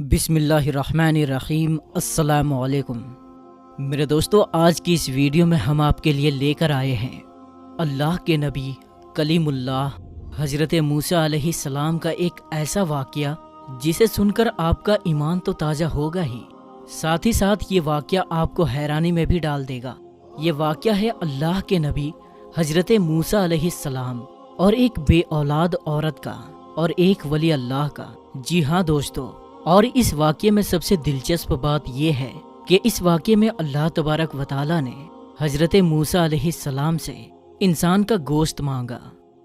بسم اللہ الرحمن الرحیم۔ السلام علیکم میرے دوستو، آج کی اس ویڈیو میں ہم آپ کے لیے لے کر آئے ہیں اللہ کے نبی کلیم اللہ حضرت موسیٰ علیہ السلام کا ایک ایسا واقعہ جسے سن کر آپ کا ایمان تو تازہ ہوگا ہی ساتھ یہ واقعہ آپ کو حیرانی میں بھی ڈال دے گا۔ یہ واقعہ ہے اللہ کے نبی حضرت موسیٰ علیہ السلام اور ایک بے اولاد عورت کا اور ایک ولی اللہ کا۔ جی ہاں دوستو، اور اس واقعے میں سب سے دلچسپ بات یہ ہے کہ اس واقعے میں اللہ تبارک و تعالی نے حضرت موسیٰ علیہ السلام سے انسان کا گوشت مانگا۔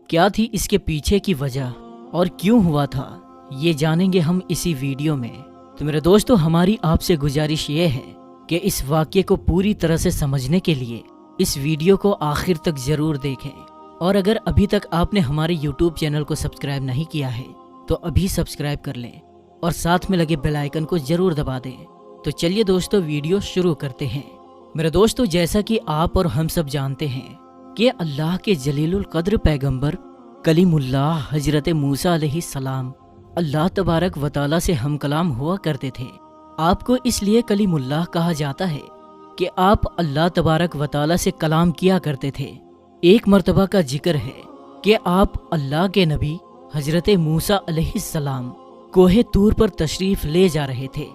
کیا تھی اس کے پیچھے کی وجہ اور کیوں ہوا تھا، یہ جانیں گے ہم اسی ویڈیو میں۔ تو میرے دوستو، ہماری آپ سے گزارش یہ ہے کہ اس واقعے کو پوری طرح سے سمجھنے کے لیے اس ویڈیو کو آخر تک ضرور دیکھیں، اور اگر ابھی تک آپ نے ہمارے یوٹیوب چینل کو سبسکرائب نہیں کیا ہے تو ابھی سبسکرائب کر لیں اور ساتھ میں لگے بیل آئیکن کو ضرور دبا دیں۔ تو چلیے دوستو، ویڈیو شروع کرتے ہیں۔ میرے دوستو، جیسا کہ آپ اور ہم سب جانتے ہیں کہ اللہ کے جلیل القدر پیغمبر کلیم اللہ حضرت موسیٰ علیہ السلام اللہ تبارک و تعالی سے ہم کلام ہوا کرتے تھے۔ آپ کو اس لیے کلیم اللہ کہا جاتا ہے کہ آپ اللہ تبارک و تعالی سے کلام کیا کرتے تھے۔ ایک مرتبہ کا ذکر ہے کہ آپ اللہ کے نبی حضرت موسیٰ علیہ السلام کوہ طور پر تشریف لے جا رہے تھے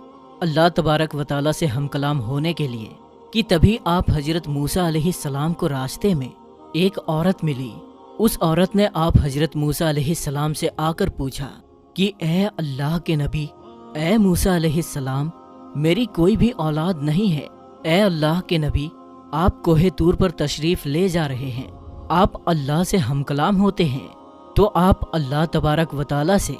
اللہ تبارک و تعالی سے ہم کلام ہونے کے لیے، کہ تبھی آپ حضرت موسیٰ علیہ السلام کو راستے میں ایک عورت ملی۔ اس عورت نے آپ حضرت موسیٰ علیہ السلام سے آ کر پوچھا کہ اے اللہ کے نبی، اے موسیٰ علیہ السلام، میری کوئی بھی اولاد نہیں ہے۔ اے اللہ کے نبی، آپ کوہ طور پر تشریف لے جا رہے ہیں، آپ اللہ سے ہم کلام ہوتے ہیں، تو آپ اللہ تبارک و تعالی سے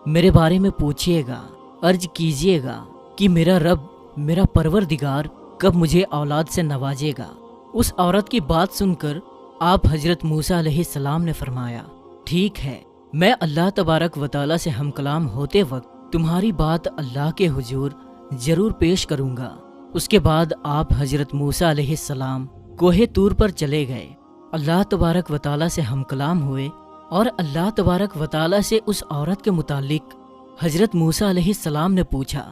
میرے بارے میں پوچھئے گا، عرض کیجئے گا کہ میرا رب، میرا پروردگار کب مجھے اولاد سے نوازے گا۔ اس عورت کی بات سن کر آپ حضرت موسیٰ علیہ السلام نے فرمایا، ٹھیک ہے، میں اللہ تبارک و تعالی سے ہم کلام ہوتے وقت تمہاری بات اللہ کے حضور ضرور پیش کروں گا۔ اس کے بعد آپ حضرت موسیٰ علیہ السلام کوہ طور پر چلے گئے، اللہ تبارک و تعالی سے ہم کلام ہوئے، اور اللہ تبارک و تعالی سے اس عورت کے متعلق حضرت موسیٰ علیہ السلام نے پوچھا،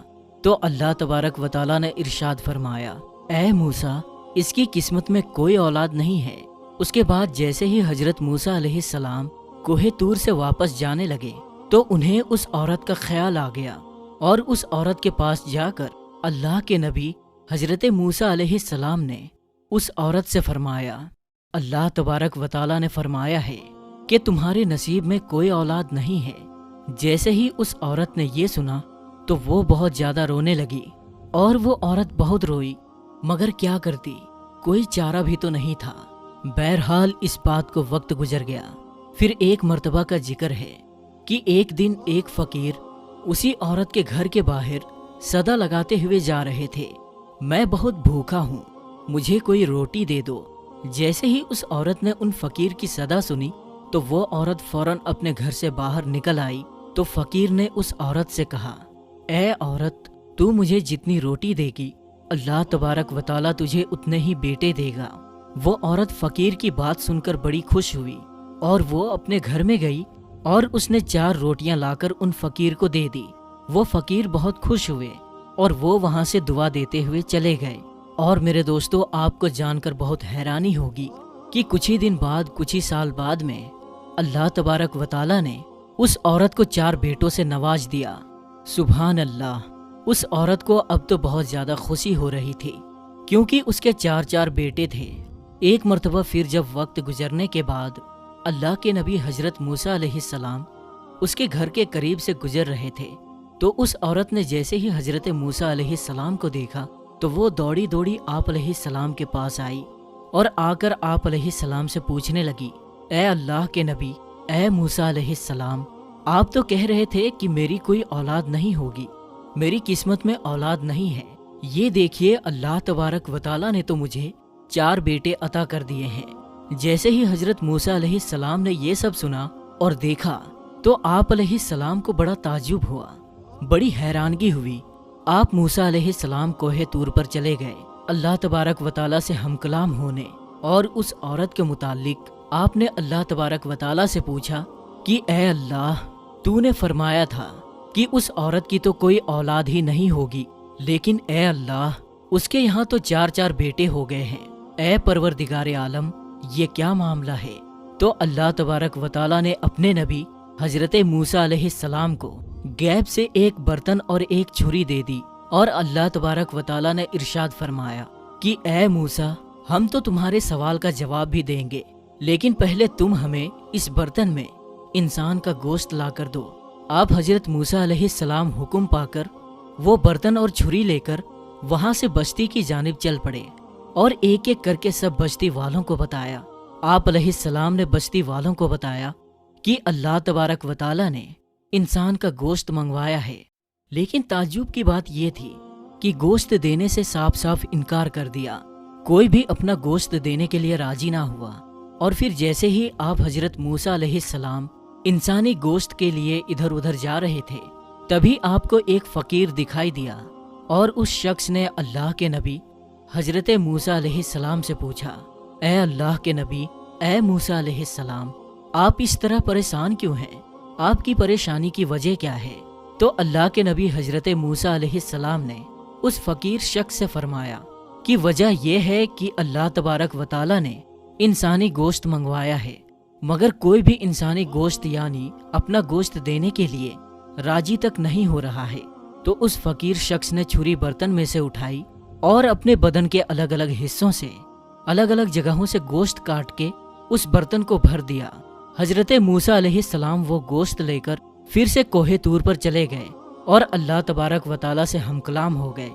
تو اللہ تبارک و تعالی نے ارشاد فرمایا، اے موسیٰ، اس کی قسمت میں کوئی اولاد نہیں ہے۔ اس کے بعد جیسے ہی حضرت موسیٰ علیہ السلام کوہ طور سے واپس جانے لگے تو انہیں اس عورت کا خیال آ گیا، اور اس عورت کے پاس جا کر اللہ کے نبی حضرت موسیٰ علیہ السلام نے اس عورت سے فرمایا، اللہ تبارک و تعالی نے فرمایا ہے کہ تمہارے نصیب میں کوئی اولاد نہیں ہے۔ جیسے ہی اس عورت نے یہ سنا تو وہ بہت زیادہ رونے لگی، اور وہ عورت بہت روئی، مگر کیا کرتی، کوئی چارہ بھی تو نہیں تھا۔ بہرحال اس بات کو وقت گزر گیا۔ پھر ایک مرتبہ کا ذکر ہے کہ ایک دن ایک فقیر اسی عورت کے گھر کے باہر صدا لگاتے ہوئے جا رہے تھے، میں بہت بھوکا ہوں، مجھے کوئی روٹی دے دو۔ جیسے ہی اس عورت نے ان فقیر کی صدا سنی تو وہ عورت فوراً اپنے گھر سے باہر نکل آئی۔ تو فقیر نے اس عورت سے کہا، اے عورت، تو مجھے جتنی روٹی دے گی اللہ تبارک و تعالی تجھے اتنے ہی بیٹے دے گا۔ وہ عورت فقیر کی بات سن کر بڑی خوش ہوئی، اور وہ اپنے گھر میں گئی اور اس نے 4 روٹیاں لا کر ان فقیر کو دے دی۔ وہ فقیر بہت خوش ہوئے اور وہ وہاں سے دعا دیتے ہوئے چلے گئے۔ اور میرے دوستو، آپ کو جان کر بہت حیرانی ہوگی کہ کچھ ہی دن بعد، کچھ ہی سال بعد میں اللہ تبارک و تعالی نے اس عورت کو 4 بیٹوں سے نواز دیا۔ سبحان اللہ! اس عورت کو اب تو بہت زیادہ خوشی ہو رہی تھی، کیونکہ اس کے 4 بیٹے تھے۔ ایک مرتبہ پھر جب وقت گزرنے کے بعد اللہ کے نبی حضرت موسیٰ علیہ السلام اس کے گھر کے قریب سے گزر رہے تھے، تو اس عورت نے جیسے ہی حضرت موسیٰ علیہ السلام کو دیکھا تو وہ دوڑی دوڑی آپ علیہ السلام کے پاس آئی، اور آ کر آپ علیہ السلام سے پوچھنے لگی، اے اللہ کے نبی، اے موسیٰ علیہ السلام، آپ تو کہہ رہے تھے کہ میری کوئی اولاد نہیں ہوگی، میری قسمت میں اولاد نہیں ہے، یہ دیکھیے اللہ تبارک و تعالی نے تو مجھے 4 بیٹے عطا کر دیے ہیں۔ جیسے ہی حضرت موسیٰ علیہ السلام نے یہ سب سنا اور دیکھا تو آپ علیہ السلام کو بڑا تعجب ہوا، بڑی حیرانگی ہوئی۔ آپ موسیٰ علیہ السلام کوہ طور پر چلے گئے اللہ تبارک و تعالی سے ہم کلام ہونے، اور اس عورت کے متعلق آپ نے اللہ تبارک و تعالی سے پوچھا کہ اے اللہ، تو نے فرمایا تھا کہ اس عورت کی تو کوئی اولاد ہی نہیں ہوگی، لیکن اے اللہ اس کے یہاں تو 4 بیٹے ہو گئے ہیں۔ اے پروردگار عالم، یہ کیا معاملہ ہے؟ تو اللہ تبارک و تعالیٰ نے اپنے نبی حضرت موسیٰ علیہ السلام کو غیب سے ایک برتن اور ایک چھری دے دی، اور اللہ تبارک و تعالیٰ نے ارشاد فرمایا کہ اے موسیٰ، ہم تو تمہارے سوال کا جواب بھی دیں گے، لیکن پہلے تم ہمیں اس برتن میں انسان کا گوشت لا کر دو۔ آپ حضرت موسیٰ علیہ السلام حکم پا کر وہ برتن اور چھری لے کر وہاں سے بستی کی جانب چل پڑے، اور ایک ایک کر کے سب بستی والوں کو بتایا۔ آپ علیہ السلام نے بستی والوں کو بتایا کہ اللہ تبارک و تعالیٰ نے انسان کا گوشت منگوایا ہے، لیکن تعجب کی بات یہ تھی کہ گوشت دینے سے صاف صاف انکار کر دیا، کوئی بھی اپنا گوشت دینے کے لیے راضی نہ ہوا۔ اور پھر جیسے ہی آپ حضرت موسیٰ علیہ السلام انسانی گوشت کے لیے ادھر ادھر جا رہے تھے، تبھی آپ کو ایک فقیر دکھائی دیا، اور اس شخص نے اللہ کے نبی حضرت موسیٰ علیہ السلام سے پوچھا، اے اللہ کے نبی، اے موسیٰ علیہ السلام، آپ اس طرح پریشان کیوں ہیں؟ آپ کی پریشانی کی وجہ کیا ہے؟ تو اللہ کے نبی حضرت موسیٰ علیہ السلام نے اس فقیر شخص سے فرمایا کہ وجہ یہ ہے کہ اللہ تبارک و تعالیٰ نے انسانی گوشت منگوایا ہے، مگر کوئی بھی انسانی گوشت یعنی اپنا گوشت دینے کے لیے راضی تک نہیں ہو رہا ہے۔ تو اس فقیر شخص نے چھری برتن میں سے اٹھائی اور اپنے بدن کے الگ الگ حصوں سے الگ الگ جگہوں سے گوشت کاٹ کے اس برتن کو بھر دیا۔ حضرت موسیٰ علیہ السلام وہ گوشت لے کر پھر سے کوہ طور پر چلے گئے، اور اللہ تبارک و تعالیٰ سے ہم کلام ہو گئے،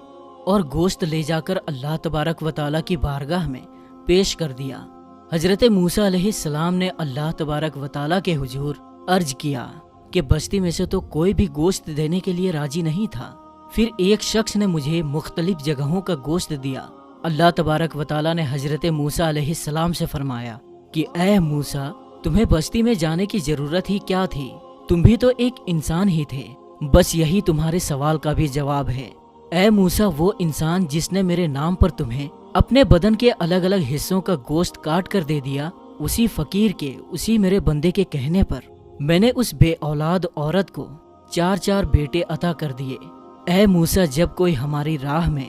اور گوشت لے جا کر اللہ تبارک و تعالیٰ کی بارگاہ میں پیش کر دیا۔ حضرت موسیٰ علیہ السلام نے اللہ تبارک و تعالیٰ کے حضور عرض کیا کہ بستی میں سے تو کوئی بھی گوشت دینے کے لیے راضی نہیں تھا، پھر ایک شخص نے مجھے مختلف جگہوں کا گوشت دیا۔ اللہ تبارک و تعالیٰ نے حضرت موسیٰ علیہ السلام سے فرمایا کہ اے موسیٰ، تمہیں بستی میں جانے کی ضرورت ہی کیا تھی؟ تم بھی تو ایک انسان ہی تھے، بس یہی تمہارے سوال کا بھی جواب ہے۔ اے موسیٰ، وہ انسان جس نے میرے نام پر تمہیں اپنے بدن کے الگ الگ حصوں کا گوشت کاٹ کر دے دیا، اسی فقیر کے، اسی میرے بندے کے کہنے پر میں نے اس بے اولاد عورت کو 4 بیٹے عطا کر دیے۔ اے موسیٰ، جب کوئی ہماری راہ میں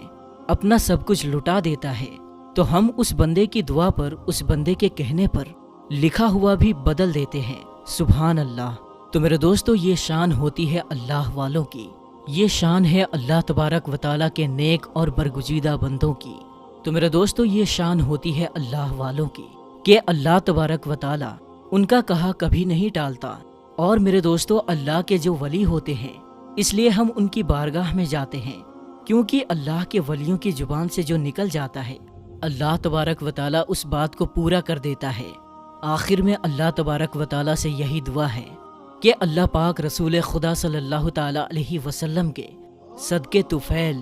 اپنا سب کچھ لٹا دیتا ہے تو ہم اس بندے کی دعا پر، اس بندے کے کہنے پر لکھا ہوا بھی بدل دیتے ہیں۔ سبحان اللہ۔ تو میرے دوستو، یہ شان ہوتی ہے اللہ والوں کی، یہ شان ہے اللہ تبارک و تعالیٰ کے نیک اور برگزیدہ بندوں کی۔ تو میرے دوستو، یہ شان ہوتی ہے اللہ والوں کی کہ اللہ تبارک و تعالیٰ ان کا کہا کبھی نہیں ٹالتا۔ اور میرے دوستو، اللہ کے جو ولی ہوتے ہیں، اس لیے ہم ان کی بارگاہ میں جاتے ہیں، کیونکہ اللہ کے ولیوں کی زبان سے جو نکل جاتا ہے، اللہ تبارک و تعالیٰ اس بات کو پورا کر دیتا ہے۔ آخر میں اللہ تبارک و تعالیٰ سے یہی دعا ہے کہ اللہ پاک رسول خدا صلی اللہ تعالیٰ علیہ وسلم کے صدقے طفیل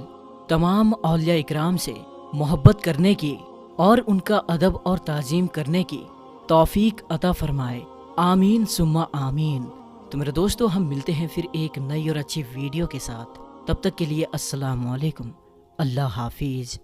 تمام اولیاء اکرام سے محبت کرنے کی اور ان کا ادب اور تعظیم کرنے کی توفیق عطا فرمائے۔ آمین ثم آمین۔ تو میرے دوستو، ہم ملتے ہیں پھر ایک نئی اور اچھی ویڈیو کے ساتھ، تب تک کے لیے السلام علیکم، اللہ حافظ۔